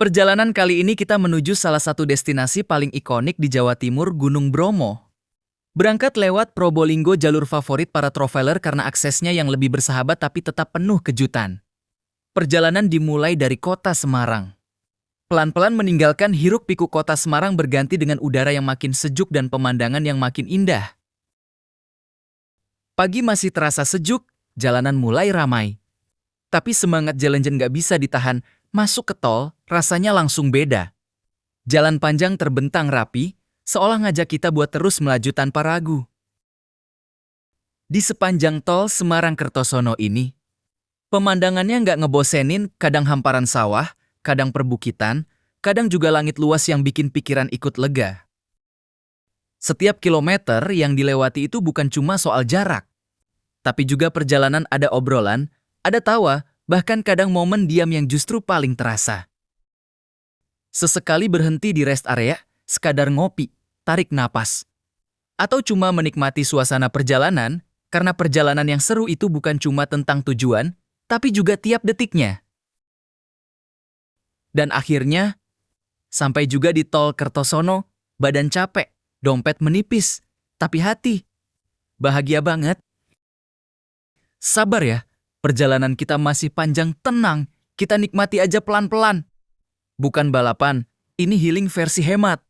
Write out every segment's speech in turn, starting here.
Perjalanan kali ini kita menuju salah satu destinasi paling ikonik di Jawa Timur, Gunung Bromo. Berangkat lewat Probolinggo, jalur favorit para traveler karena aksesnya yang lebih bersahabat tapi tetap penuh kejutan. Perjalanan dimulai dari kota Semarang. Pelan-pelan meninggalkan hiruk-pikuk kota Semarang berganti dengan udara yang makin sejuk dan pemandangan yang makin indah. Pagi masih terasa sejuk, jalanan mulai ramai. Tapi semangat jalan-jalan gak bisa ditahan, masuk ke tol, rasanya langsung beda. Jalan panjang terbentang rapi, seolah ngajak kita buat terus melaju tanpa ragu. Di sepanjang tol Semarang-Kertosono ini, pemandangannya nggak ngebosenin, kadang hamparan sawah, kadang perbukitan, kadang juga langit luas yang bikin pikiran ikut lega. Setiap kilometer yang dilewati itu bukan cuma soal jarak, tapi juga perjalanan ada obrolan, ada tawa, bahkan kadang momen diam yang justru paling terasa. Sesekali berhenti di rest area, sekadar ngopi, tarik napas, atau cuma menikmati suasana perjalanan, karena perjalanan yang seru itu bukan cuma tentang tujuan, tapi juga tiap detiknya. Dan akhirnya, sampai juga di tol Kertosono, badan capek, dompet menipis, tapi hati bahagia banget. Sabar ya, perjalanan kita masih panjang, tenang, kita nikmati aja pelan-pelan. Bukan balapan, ini healing versi hemat.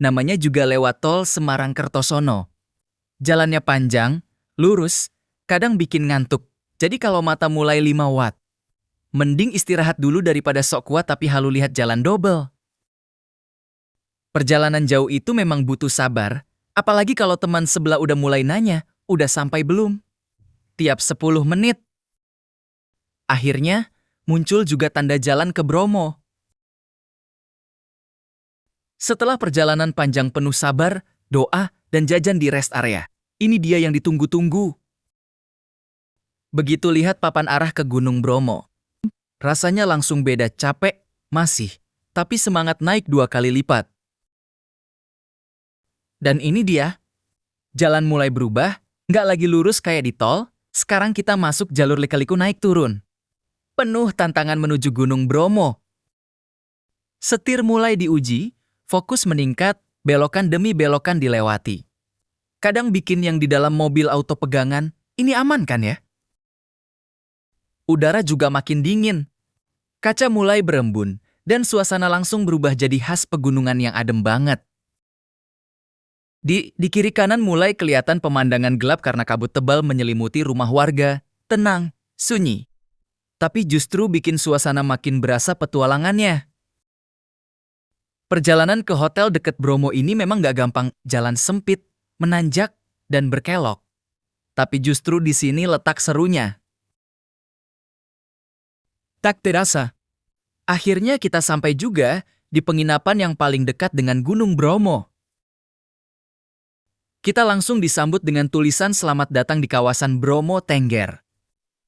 Namanya juga lewat tol Semarang-Kertosono. Jalannya panjang, lurus, kadang bikin ngantuk. Jadi kalau mata mulai 5 watt, mending istirahat dulu daripada sok kuat tapi halu lihat jalan double. Perjalanan jauh itu memang butuh sabar, apalagi kalau teman sebelah udah mulai nanya, udah sampai belum? Tiap 10 menit. Akhirnya, muncul juga tanda jalan ke Bromo. Setelah perjalanan panjang penuh sabar, doa, dan jajan di rest area, ini dia yang ditunggu-tunggu. Begitu lihat papan arah ke Gunung Bromo, rasanya langsung beda, capek, masih, tapi semangat naik 2 kali lipat. Dan ini dia, jalan mulai berubah, nggak lagi lurus kayak di tol, sekarang kita masuk jalur lika-liku naik turun. Penuh tantangan menuju Gunung Bromo. Setir mulai diuji, fokus meningkat, belokan demi belokan dilewati. Kadang bikin yang di dalam mobil auto pegangan, ini aman kan ya? Udara juga makin dingin. Kaca mulai berembun, dan suasana langsung berubah jadi khas pegunungan yang adem banget. Di kiri kanan mulai kelihatan pemandangan gelap karena kabut tebal menyelimuti rumah warga, tenang, sunyi. Tapi justru bikin suasana makin berasa petualangannya. Perjalanan ke hotel dekat Bromo ini memang gak gampang, jalan sempit, menanjak, dan berkelok. Tapi justru di sini letak serunya. Tak terasa. Akhirnya kita sampai juga di penginapan yang paling dekat dengan Gunung Bromo. Kita langsung disambut dengan tulisan selamat datang di kawasan Bromo Tengger.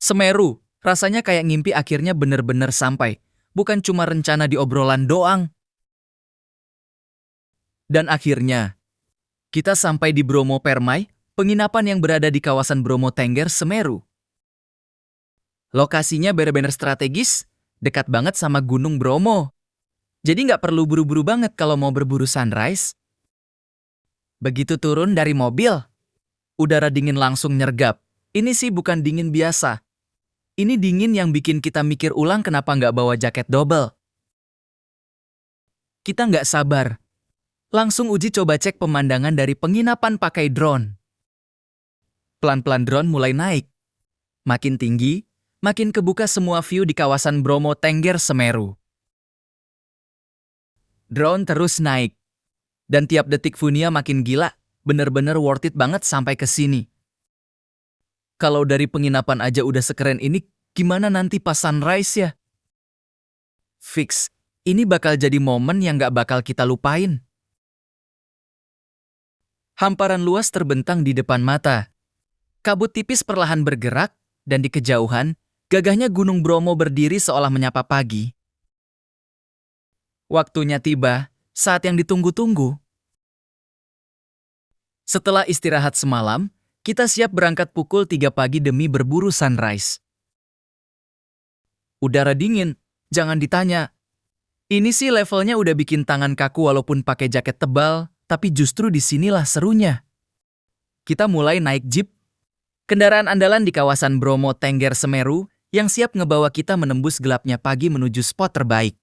Semeru, rasanya kayak ngimpi akhirnya bener-bener sampai. Bukan cuma rencana di obrolan doang. Dan akhirnya, kita sampai di Bromo Permai, penginapan yang berada di kawasan Bromo Tengger, Semeru. Lokasinya bener-bener strategis, dekat banget sama Gunung Bromo. Jadi nggak perlu buru-buru banget kalau mau berburu sunrise. Begitu turun dari mobil, udara dingin langsung nyergap. Ini sih bukan dingin biasa. Ini dingin yang bikin kita mikir ulang kenapa nggak bawa jaket double. Kita nggak sabar. Langsung uji coba cek pemandangan dari penginapan pakai drone. Pelan-pelan drone mulai naik. Makin tinggi, makin kebuka semua view di kawasan Bromo Tengger Semeru. Drone terus naik. Dan tiap detik view-nya makin gila, bener-bener worth it banget sampai ke sini. Kalau dari penginapan aja udah sekeren ini, gimana nanti pas sunrise ya? Fix, ini bakal jadi momen yang gak bakal kita lupain. Hamparan luas terbentang di depan mata. Kabut tipis perlahan bergerak, dan di kejauhan, gagahnya Gunung Bromo berdiri seolah menyapa pagi. Waktunya tiba, saat yang ditunggu-tunggu. Setelah istirahat semalam, kita siap berangkat pukul 3 pagi demi berburu sunrise. Udara dingin, Jangan ditanya. Ini sih levelnya udah bikin tangan kaku walaupun pakai jaket tebal, tapi justru disinilah serunya. Kita mulai naik jeep. Kendaraan andalan di kawasan Bromo Tengger Semeru yang siap ngebawa kita menembus gelapnya pagi menuju spot terbaik.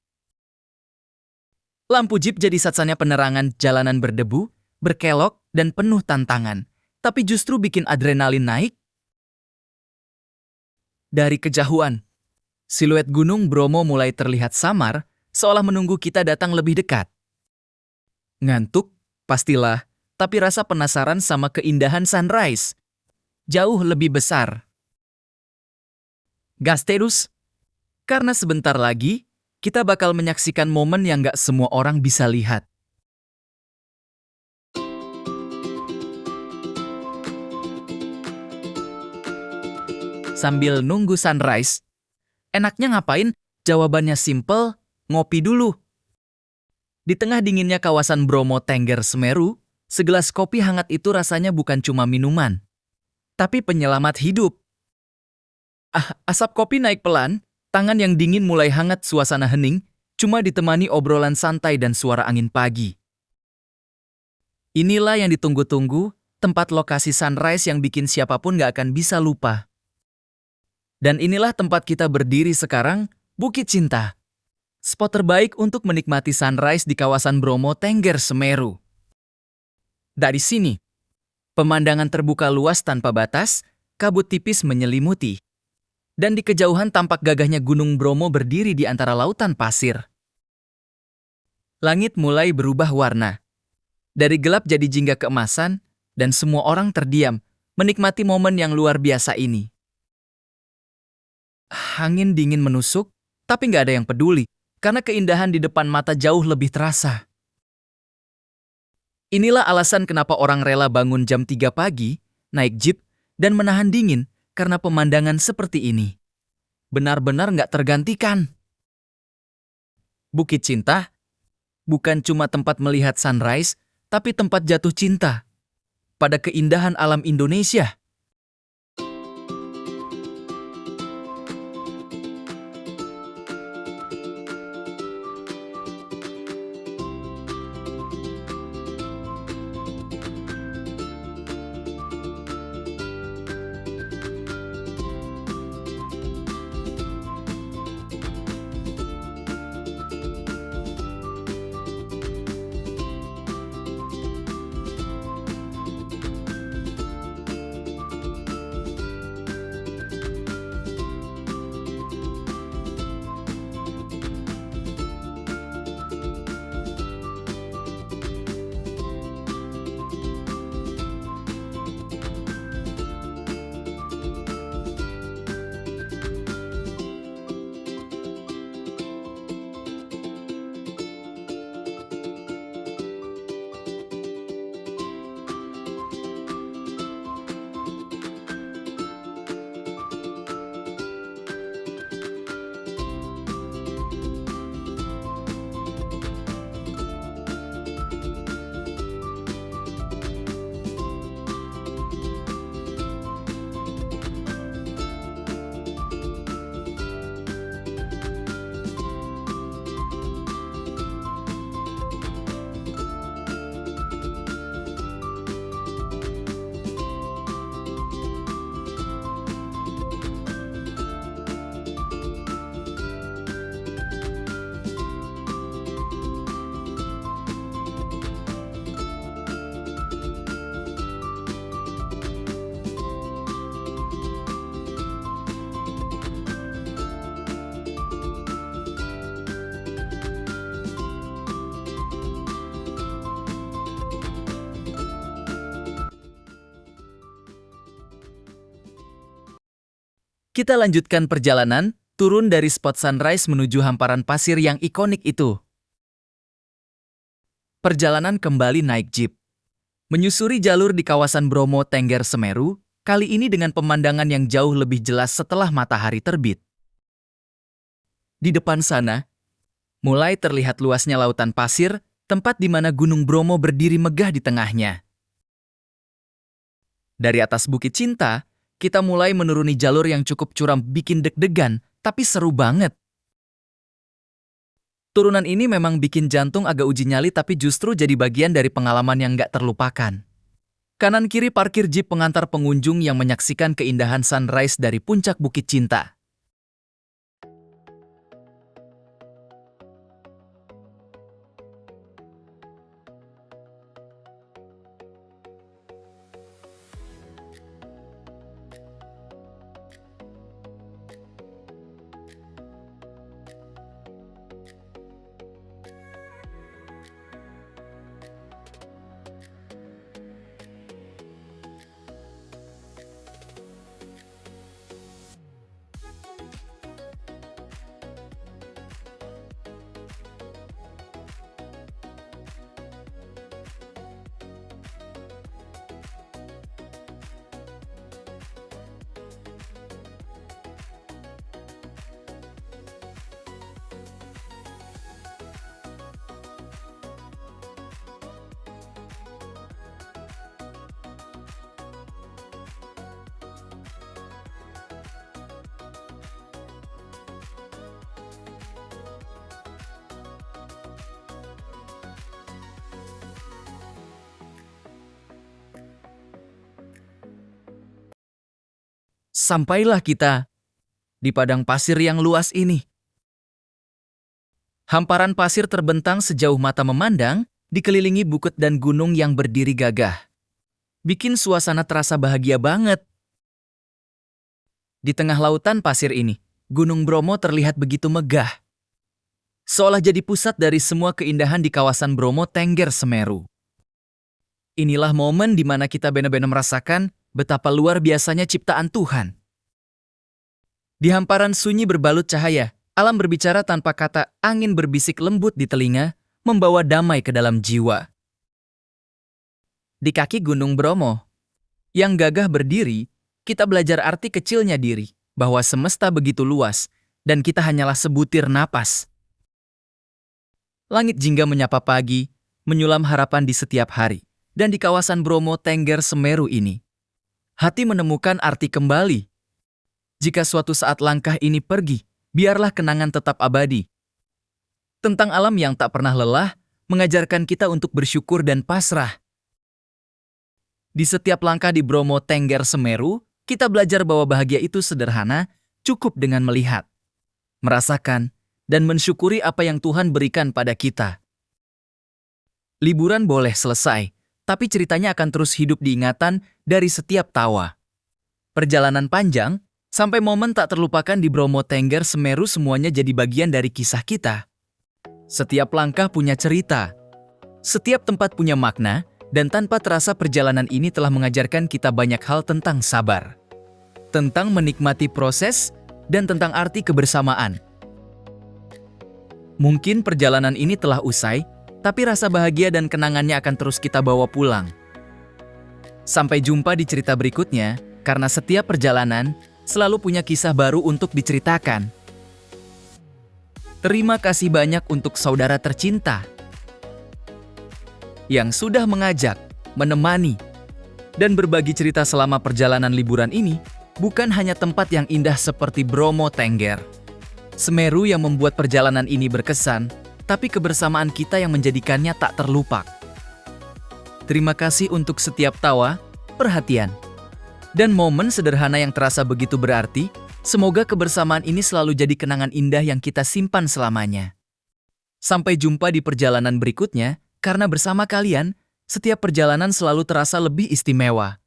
Lampu jeep jadi satu-satunya penerangan jalanan berdebu, berkelok, dan penuh tantangan. Tapi justru bikin adrenalin naik. Dari kejauhan, siluet Gunung Bromo mulai terlihat samar, seolah menunggu kita datang lebih dekat. Ngantuk? Pastilah, tapi rasa penasaran sama keindahan sunrise jauh lebih besar. Gas terus, karena sebentar lagi, kita bakal menyaksikan momen yang gak semua orang bisa lihat. Sambil nunggu sunrise, enaknya ngapain? Jawabannya simple, ngopi dulu. Di tengah dinginnya kawasan Bromo Tengger Semeru, segelas kopi hangat itu rasanya bukan cuma minuman, tapi penyelamat hidup. Asap kopi naik pelan, tangan yang dingin mulai hangat, suasana hening, cuma ditemani obrolan santai dan suara angin pagi. Inilah yang ditunggu-tunggu, tempat lokasi sunrise yang bikin siapapun gak akan bisa lupa. Dan inilah tempat kita berdiri sekarang, Bukit Cinta. Spot terbaik untuk menikmati sunrise di kawasan Bromo Tengger Semeru. Dari sini, pemandangan terbuka luas tanpa batas, kabut tipis menyelimuti. Dan di kejauhan tampak gagahnya Gunung Bromo berdiri di antara lautan pasir. Langit mulai berubah warna. Dari gelap jadi jingga keemasan, dan semua orang terdiam, menikmati momen yang luar biasa ini. Angin dingin menusuk, tapi nggak ada yang peduli, karena keindahan di depan mata jauh lebih terasa. Inilah alasan kenapa orang rela bangun jam 3 pagi, naik jeep, dan menahan dingin karena pemandangan seperti ini. Benar-benar nggak tergantikan. Bukit Cinta bukan cuma tempat melihat sunrise, tapi tempat jatuh cinta pada keindahan alam Indonesia. Kita lanjutkan perjalanan, turun dari spot sunrise menuju hamparan pasir yang ikonik itu. Perjalanan kembali naik jeep. Menyusuri jalur di kawasan Bromo Tengger Semeru, kali ini dengan pemandangan yang jauh lebih jelas setelah matahari terbit. Di depan sana, mulai terlihat luasnya lautan pasir, tempat di mana Gunung Bromo berdiri megah di tengahnya. Dari atas Bukit Cinta, kita mulai menuruni jalur yang cukup curam bikin deg-degan, tapi seru banget. Turunan ini memang bikin jantung agak uji nyali tapi justru jadi bagian dari pengalaman yang gak terlupakan. Kanan kiri parkir jeep pengantar pengunjung yang menyaksikan keindahan sunrise dari puncak Bukit Cinta. Sampailah kita di padang pasir yang luas ini. Hamparan pasir terbentang sejauh mata memandang, dikelilingi bukit dan gunung yang berdiri gagah. Bikin suasana terasa bahagia banget. Di tengah lautan pasir ini, Gunung Bromo terlihat begitu megah. Seolah jadi pusat dari semua keindahan di kawasan Bromo Tengger Semeru. Inilah momen di mana kita benar-benar merasakan betapa luar biasanya ciptaan Tuhan. Di hamparan sunyi berbalut cahaya, alam berbicara tanpa kata, angin berbisik lembut di telinga, membawa damai ke dalam jiwa. Di kaki Gunung Bromo, yang gagah berdiri, kita belajar arti kecilnya diri, bahwa semesta begitu luas, dan kita hanyalah sebutir napas. Langit jingga menyapa pagi, menyulam harapan di setiap hari, dan di kawasan Bromo Tengger Semeru ini, hati menemukan arti kembali. Jika suatu saat langkah ini pergi, biarlah kenangan tetap abadi. Tentang alam yang tak pernah lelah, mengajarkan kita untuk bersyukur dan pasrah. Di setiap langkah di Bromo Tengger Semeru, kita belajar bahwa bahagia itu sederhana, cukup dengan melihat, merasakan, dan mensyukuri apa yang Tuhan berikan pada kita. Liburan boleh selesai, tapi ceritanya akan terus hidup diingatan dari setiap tawa. Perjalanan panjang, sampai momen tak terlupakan di Bromo Tengger Semeru semuanya jadi bagian dari kisah kita. Setiap langkah punya cerita. Setiap tempat punya makna, dan tanpa terasa perjalanan ini telah mengajarkan kita banyak hal tentang sabar. Tentang menikmati proses, dan tentang arti kebersamaan. Mungkin perjalanan ini telah usai, tapi rasa bahagia dan kenangannya akan terus kita bawa pulang. Sampai jumpa di cerita berikutnya, karena setiap perjalanan selalu punya kisah baru untuk diceritakan. Terima kasih banyak untuk saudara tercinta yang sudah mengajak, menemani, dan berbagi cerita selama perjalanan liburan ini, bukan hanya tempat yang indah seperti Bromo Tengger Semeru yang membuat perjalanan ini berkesan, tapi kebersamaan kita yang menjadikannya tak terlupak. Terima kasih untuk setiap tawa, perhatian, dan momen sederhana yang terasa begitu berarti. Semoga kebersamaan ini selalu jadi kenangan indah yang kita simpan selamanya. Sampai jumpa di perjalanan berikutnya, karena bersama kalian, setiap perjalanan selalu terasa lebih istimewa.